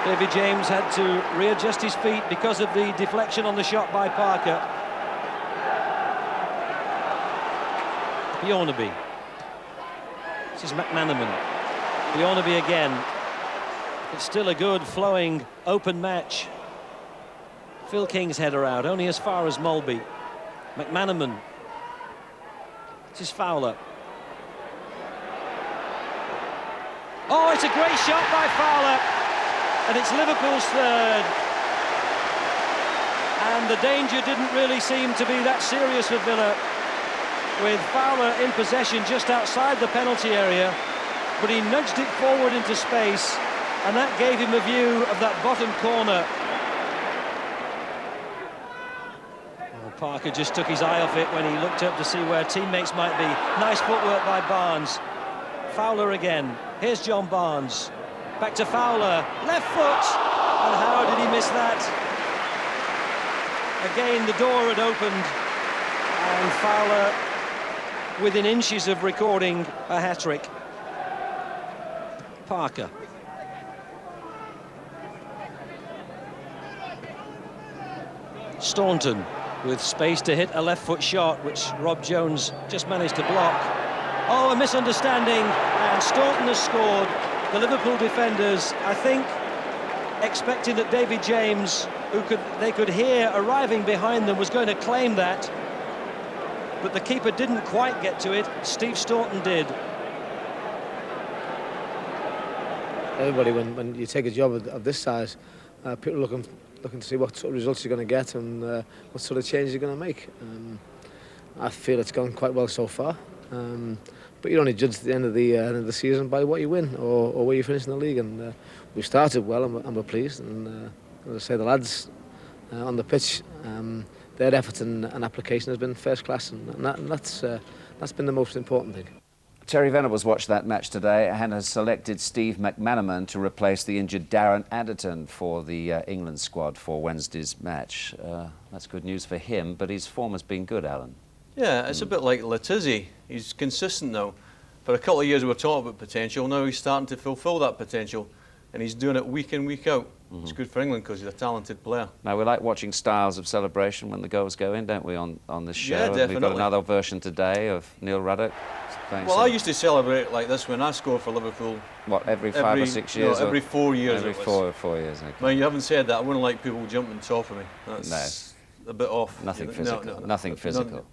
David James had to readjust his feet because of the deflection on the shot by Parker. Bjornaby. This is McManaman. Bjornaby again. It's still a good, flowing, open match. Phil King's header out, only as far as Molby. McManaman. This is Fowler. Oh, it's a great shot by Fowler. And it's Liverpool's third. And the danger didn't really seem to be that serious for Villa, with Fowler in possession just outside the penalty area. But he nudged it forward into space, and that gave him a view of that bottom corner. Oh, Parker just took his eye off it when he looked up to see where teammates might be. Nice footwork by Barnes. Fowler again. Here's John Barnes. Back to Fowler. Left foot. And how did he miss that? Again, the door had opened, and Fowler within inches of recording a hat-trick. Parker. Staunton with space to hit a left-foot shot, which Rob Jones just managed to block. Oh, a misunderstanding, and Staunton has scored. The Liverpool defenders, I think, expecting that David James, they could hear arriving behind them, was going to claim that, but the keeper didn't quite get to it. Steve Staunton did. Everybody, when you take a job of this size, people are looking to see what sort of results you're going to get and what sort of changes you're going to make. I feel it's gone quite well so far. But you're only judged at the end of the season by what you win or where you finish in the league. And we started well, and we're pleased. And as I say, the lads on the pitch, their effort and application has been first class, and that's been the most important thing. Terry Venables watched that match today and has selected Steve McManaman to replace the injured Darren Anderton for the England squad for Wednesday's match. That's good news for him, but his form has been good, Alan. Yeah, it's a bit like Letizia. He's consistent now. For a couple of years we were talking about potential, now he's starting to fulfil that potential, and he's doing it week in, week out. It's good for England because he's a talented player. Now, we like watching styles of celebration when the goals go in, don't we, on this show? Yeah, definitely. We've got another version today of Neil Ruddock. Well, I used to celebrate like this when I scored for Liverpool. What, every 5 or 6 years? No, every 4 years. Every four years, okay. Well, you haven't said that. I wouldn't like people jumping on top of me. That's a bit off. Nothing physical. No. Nothing physical.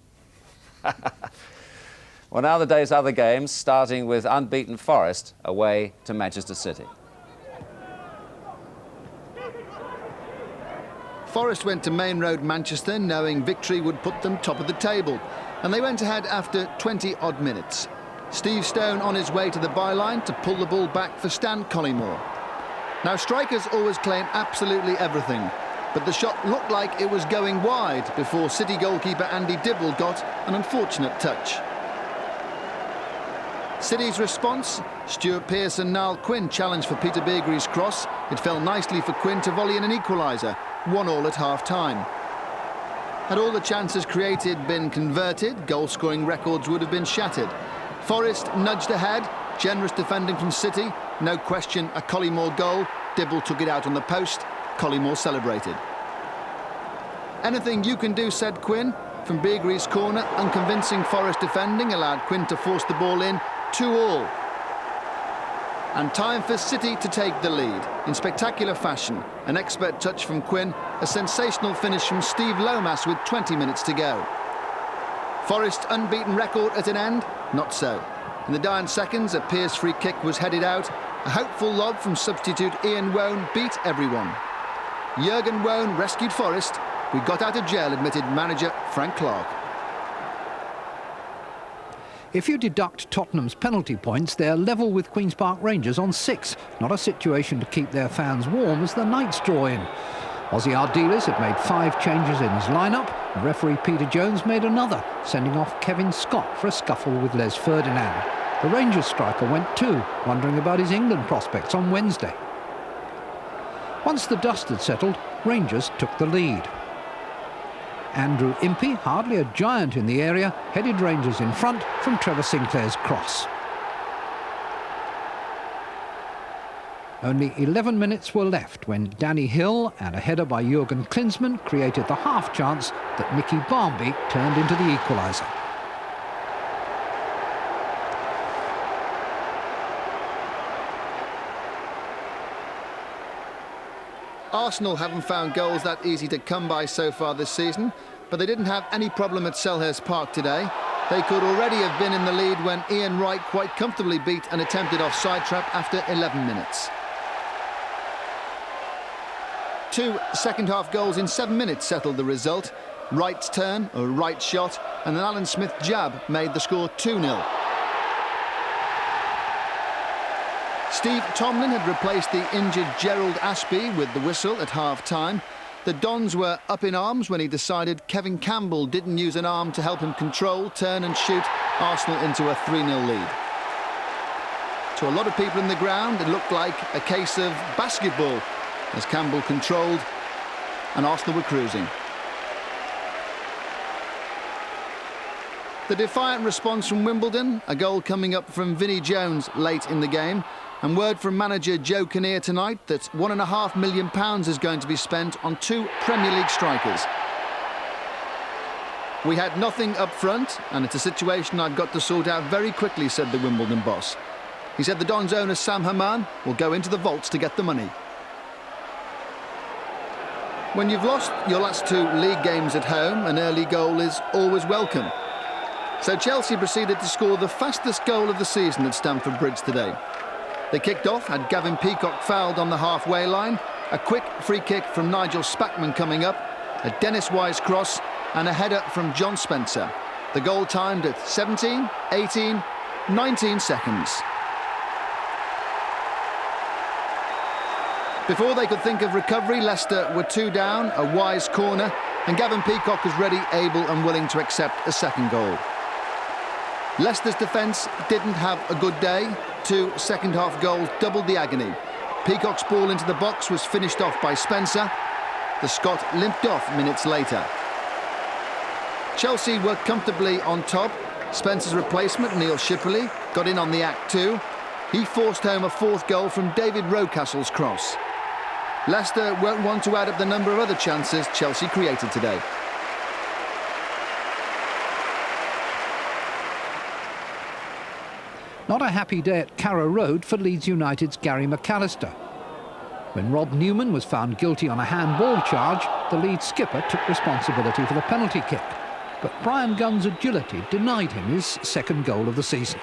Well, now the day's other games, starting with unbeaten Forest away to Manchester City. Forest went to Main Road, Manchester, knowing victory would put them top of the table, and they went ahead after 20-odd minutes. Steve Stone on his way to the byline to pull the ball back for Stan Collymore. Now, strikers always claim absolutely everything, but the shot looked like it was going wide before City goalkeeper Andy Dibble got an unfortunate touch. City's response? Stuart Pearce and Niall Quinn challenged for Peter Beagree's cross. It fell nicely for Quinn to volley in an equaliser, 1-1 at half-time. Had all the chances created been converted, goal-scoring records would have been shattered. Forest nudged ahead, generous defending from City, No question, a Collymore goal. Dibble took it out on the post. Collymore celebrated. Anything you can do, said Quinn. From Beagree's corner, unconvincing Forest defending allowed Quinn to force the ball in. 2-2. And time for City to take the lead. In spectacular fashion, an expert touch from Quinn, a sensational finish from Steve Lomas with 20 minutes to go. Forest's unbeaten record at an end? Not so. In the dying seconds, a Pearce free kick was headed out. A hopeful lob from substitute Ian Wone beat everyone. Jurgen Wone rescued Forest. We got out of jail, admitted manager Frank Clark. If you deduct Tottenham's penalty points, they're level with Queen's Park Rangers on 6. Not a situation to keep their fans warm as the nights draw in. Aussie Ardiles had made 5 changes in his lineup. Referee Peter Jones made another, sending off Kevin Scott for a scuffle with Les Ferdinand. The Rangers striker went too, wondering about his England prospects on Wednesday. Once the dust had settled, Rangers took the lead. Andrew Impey, hardly a giant in the area, headed Rangers in front from Trevor Sinclair's cross. Only 11 minutes were left when Danny Hill and a header by Jurgen Klinsmann created the half chance that Mickey Barmby turned into the equaliser. Arsenal haven't found goals that easy to come by so far this season, but they didn't have any problem at Selhurst Park today. They could already have been in the lead when Ian Wright quite comfortably beat an attempted offside trap after 11 minutes. 2 second-half goals in 7 minutes settled the result. Wright's turn, a right shot, and an Alan Smith jab made the score 2-0. Steve Tomlin had replaced the injured Gerald Ashby with the whistle at half-time. The Dons were up in arms when he decided Kevin Campbell didn't use an arm to help him control, turn and shoot Arsenal into a 3-0 lead. To a lot of people in the ground, it looked like a case of basketball as Campbell controlled and Arsenal were cruising. The defiant response from Wimbledon, a goal coming up from Vinnie Jones late in the game, and word from manager Joe Kinnear tonight that £1.5 million is going to be spent on 2 Premier League strikers. We had nothing up front, and it's a situation I've got to sort out very quickly, said the Wimbledon boss. He said the Dons owner Sam Haman will go into the vaults to get the money. When you've lost your last 2 league games at home, an early goal is always welcome. So Chelsea proceeded to score the fastest goal of the season at Stamford Bridge today. They kicked off, had Gavin Peacock fouled on the halfway line, a quick free kick from Nigel Spackman coming up, a Dennis Wise cross and a header from John Spencer. The goal timed at 17, 18, 19 seconds. Before they could think of recovery, Leicester were 2 down, a Wise corner, and Gavin Peacock was ready, able and willing to accept a second goal. Leicester's defence didn't have a good day. 2 second-half goals doubled the agony. Peacock's ball into the box was finished off by Spencer. The Scot limped off minutes later. Chelsea were comfortably on top. Spencer's replacement, Neil Shipperley, got in on the act too. He forced home a 4th goal from David Rocastle's cross. Leicester won't want to add up the number of other chances Chelsea created today. Not a happy day at Carrow Road for Leeds United's Gary McAllister. When Rob Newman was found guilty on a handball charge, the Leeds skipper took responsibility for the penalty kick. But Brian Gunn's agility denied him his 2nd goal of the season.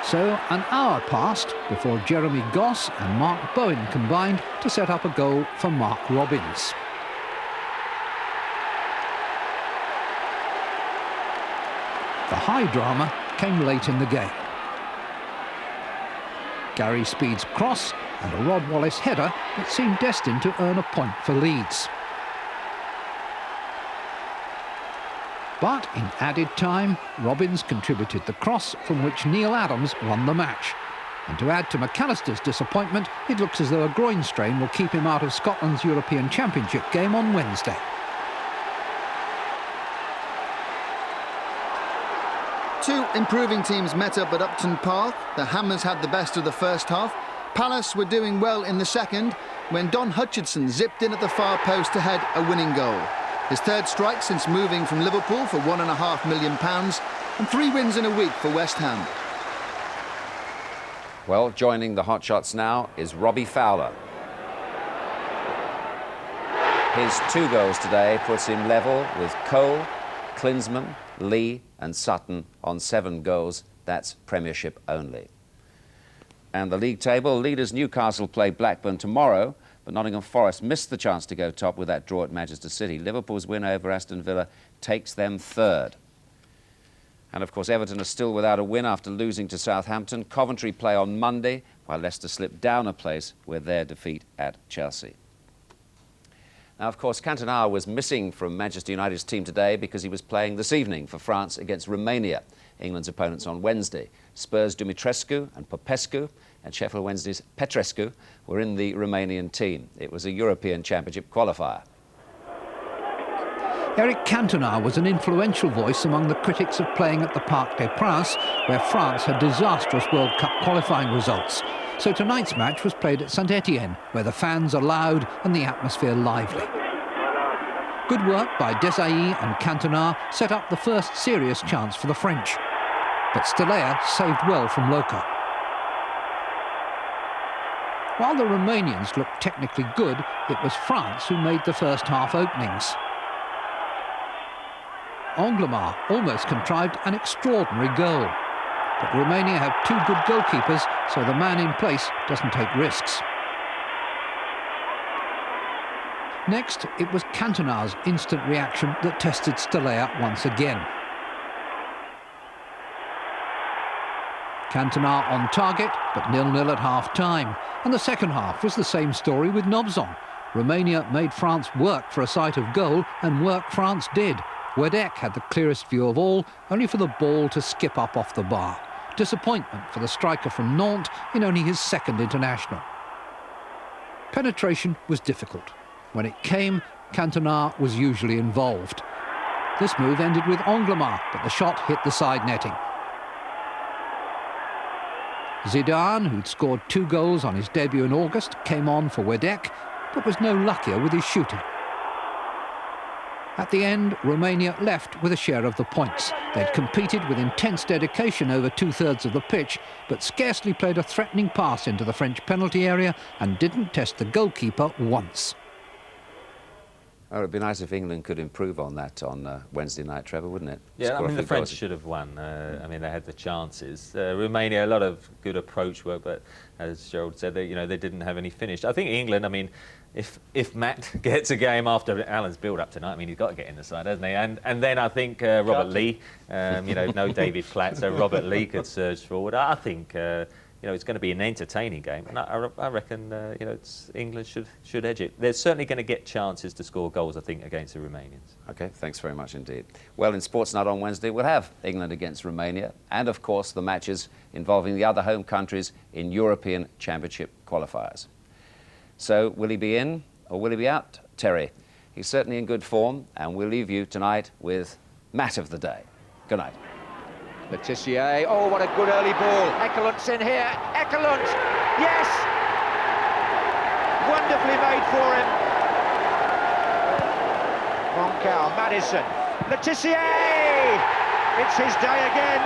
So an hour passed before Jeremy Goss and Mark Bowen combined to set up a goal for Mark Robbins. The high drama came late in the game. Gary Speed's cross and a Rod Wallace header that seemed destined to earn a point for Leeds. But in added time, Robbins contributed the cross from which Neil Adams won the match. And to add to McAllister's disappointment, it looks as though a groin strain will keep him out of Scotland's European Championship game on Wednesday. Two improving teams met up at Upton Park. The Hammers had the best of the first half. Palace were doing well in the second when Don Hutchinson zipped in at the far post to head a winning goal. His third strike since moving from Liverpool for £1.5 million and 3 wins in a week for West Ham. Well, joining the hotshots now is Robbie Fowler. His 2 goals today puts him level with Cole, Klinsmann, Lee and Sutton on 7 goals. That's Premiership only. And the league table, leaders Newcastle play Blackburn tomorrow, but Nottingham Forest missed the chance to go top with that draw at Manchester City. Liverpool's win over Aston Villa takes them 3rd. And of course Everton are still without a win after losing to Southampton. Coventry play on Monday, while Leicester slip down a place with their defeat at Chelsea. Now, of course, Cantona was missing from Manchester United's team today because he was playing this evening for France against Romania, England's opponents on Wednesday. Spurs' Dumitrescu and Popescu and Sheffield Wednesday's Petrescu were in the Romanian team. It was a European Championship qualifier. Eric Cantona was an influential voice among the critics of playing at the Parc des Princes, where France had disastrous World Cup qualifying results. So tonight's match was played at Saint-Étienne, where the fans are loud and the atmosphere lively. Good work by Desailly and Cantona set up the first serious chance for the French. But Stelea saved well from Loca. While the Romanians looked technically good, it was France who made the first half openings. Anglemar almost contrived an extraordinary goal. But Romania have 2 good goalkeepers, so the man in place doesn't take risks. Next, it was Cantona's instant reaction that tested Stelea once again. Cantona on target, but 0-0 at half-time. And the second half was the same story with Nobzon. Romania made France work for a sight of goal, and work France did. Wedek had the clearest view of all, only for the ball to skip up off the bar. Disappointment for the striker from Nantes in only his 2nd international. Penetration was difficult. When it came, Cantona was usually involved. This move ended with Anglemar, but the shot hit the side netting. Zidane, who'd scored 2 goals on his debut in August, came on for Wedek, but was no luckier with his shooting. At the end, Romania left with a share of the points. They'd competed with intense dedication over 2/3 of the pitch, but scarcely played a threatening pass into the French penalty area and didn't test the goalkeeper once. Oh, it'd be nice if England could improve on that on Wednesday night, Trevor, wouldn't it? Yeah, Score I mean, the French goals. should have won. I mean, they had the chances. Romania, a lot of good approach work, but as Gerald said, they didn't have any finish. I think England, I mean, if Matt gets a game after Alan's build-up tonight, I mean, he's got to get in the side, hasn't he? And then I think Robert Lee, no David Platt, so Robert Lee could surge forward. I think, it's going to be an entertaining game, and I reckon, England should edge it. They're certainly going to get chances to score goals, I think, against the Romanians. OK, thanks very much indeed. Well, in Sports Night on Wednesday, we'll have England against Romania, and of course the matches involving the other home countries in European Championship qualifiers. So, will he be in or will he be out, Terry? He's certainly in good form, and we'll leave you tonight with Matt of the Day. Good night. Letitia, oh, what a good early ball. Ekelund's in here. Ekelund, yes! Wonderfully made for him. Moncao, Madison, Letitia! It's his day again.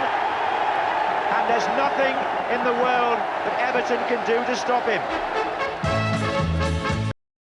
And there's nothing in the world that Everton can do to stop him.